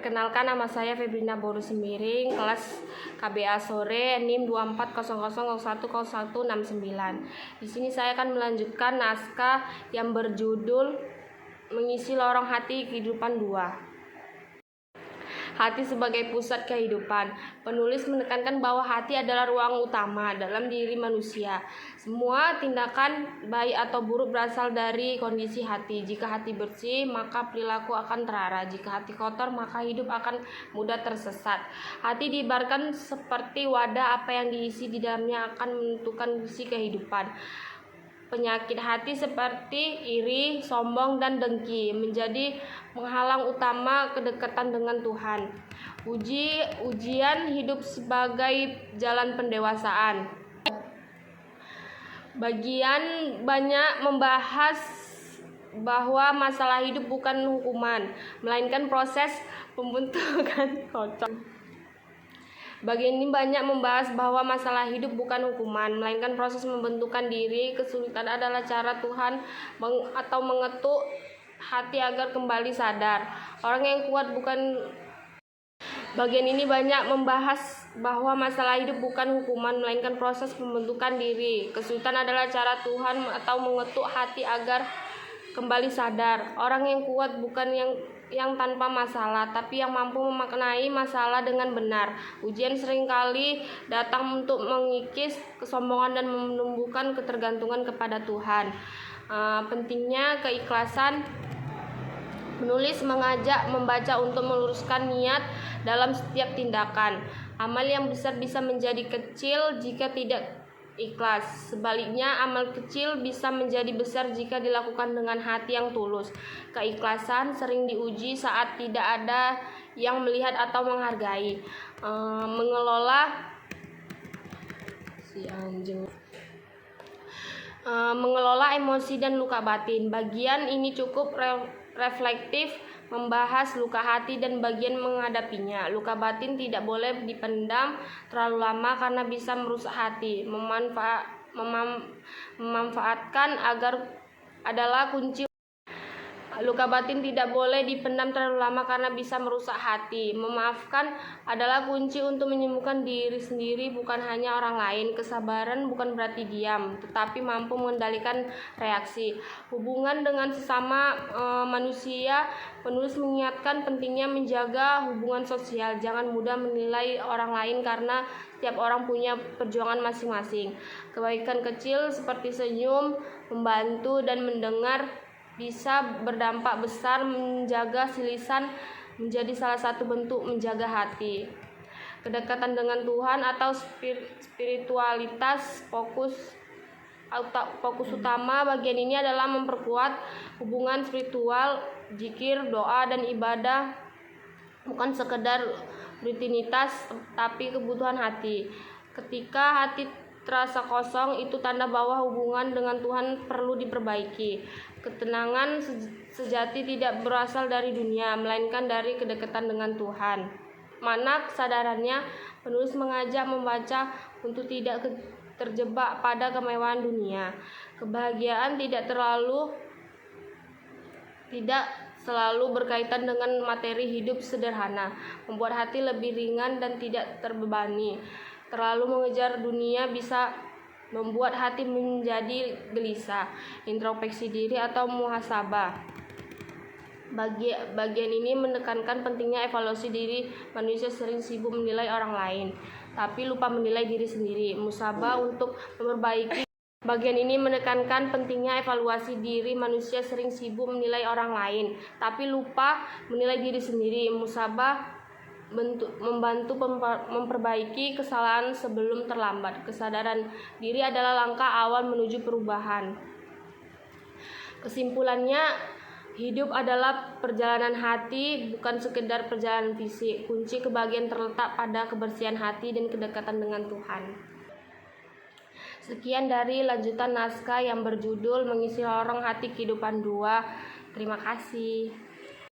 Perkenalkan, nama saya Febrina Boru Semiring, kelas KBA sore, NIM 2400010169. Di sini saya akan melanjutkan naskah yang berjudul Mengisi Lorong Hati Kehidupan 2. Hati sebagai pusat kehidupan. Penulis menekankan bahwa hati adalah ruang utama dalam diri manusia. Semua tindakan baik atau buruk berasal dari kondisi hati. Jika hati bersih, maka perilaku akan terarah. Jika hati kotor, maka hidup akan mudah tersesat. Hati diibaratkan seperti wadah, apa yang diisi di dalamnya akan menentukan isi kehidupan. Penyakit hati seperti iri, sombong, dan dengki menjadi penghalang utama kedekatan dengan Tuhan. Ujian hidup sebagai jalan pendewasaan. Bagian banyak membahas bahwa masalah hidup bukan hukuman, melainkan proses pembentukan kocok. Bagian ini banyak membahas bahwa masalah hidup bukan hukuman, melainkan proses membentukkan diri. Kesulitan adalah cara Tuhan atau mengetuk hati agar kembali sadar. Orang yang kuat bukan. Bagian ini banyak membahas bahwa masalah hidup bukan hukuman, melainkan proses pembentukan diri. Kesulitan adalah cara Tuhan atau mengetuk hati agar kembali sadar. Orang yang kuat bukan yang tanpa masalah, tapi yang mampu memaknai masalah dengan benar. Ujian seringkali datang untuk mengikis kesombongan dan menumbuhkan ketergantungan kepada Tuhan. Pentingnya keikhlasan. Penulis mengajak membaca untuk meluruskan niat dalam setiap tindakan. Amal yang besar bisa menjadi kecil jika tidak ikhlas. Sebaliknya, amal kecil bisa menjadi besar jika dilakukan dengan hati yang tulus. Keikhlasan sering diuji saat tidak ada yang melihat atau menghargai. Mengelola emosi dan luka batin. Bagian ini cukup reflektif, membahas luka hati dan bagian menghadapinya. Luka batin tidak boleh dipendam terlalu lama karena bisa merusak hati. Memanfaatkan adalah kunci. Luka batin tidak boleh dipendam terlalu lama karena bisa merusak hati. Memaafkan adalah kunci untuk menyembuhkan diri sendiri, bukan hanya orang lain. Kesabaran bukan berarti diam, tetapi mampu mengendalikan reaksi. Hubungan dengan sesama manusia. Penulis mengingatkan pentingnya menjaga hubungan sosial. Jangan mudah menilai orang lain karena setiap orang punya perjuangan masing-masing. Kebaikan kecil seperti senyum, membantu, dan mendengar bisa berdampak besar. Menjaga lisan menjadi salah satu bentuk menjaga hati. Kedekatan dengan Tuhan atau spiritualitas. Fokus utama bagian ini adalah memperkuat hubungan spiritual. Zikir, doa, dan ibadah bukan sekedar rutinitas, tapi kebutuhan hati. Ketika hati terasa kosong, itu tanda bahwa hubungan dengan Tuhan perlu diperbaiki. Ketenangan sejati tidak berasal dari dunia, melainkan dari kedekatan dengan Tuhan. Mana kesadarannya, penulis mengajak membaca untuk tidak terjebak pada kemewahan dunia. Kebahagiaan tidak selalu berkaitan dengan materi. Hidup sederhana membuat hati lebih ringan dan tidak terbebani. Terlalu mengejar dunia bisa membuat hati menjadi gelisah. Introspeksi diri atau muhasabah. Bagian ini menekankan pentingnya evaluasi diri. Manusia sering sibuk menilai orang lain, tapi lupa menilai diri sendiri. Musabah untuk memperbaiki. Bagian ini menekankan pentingnya evaluasi diri. Manusia sering sibuk menilai orang lain, tapi lupa menilai diri sendiri. Musabah membantu memperbaiki kesalahan sebelum terlambat. Kesadaran diri adalah langkah awal menuju perubahan. Kesimpulannya, hidup adalah perjalanan hati, bukan sekedar perjalanan fisik. Kunci kebahagiaan terletak pada kebersihan hati dan kedekatan dengan Tuhan. Sekian dari lanjutan naskah yang berjudul Mengisi Lorong Hati Kehidupan 2. Terima kasih.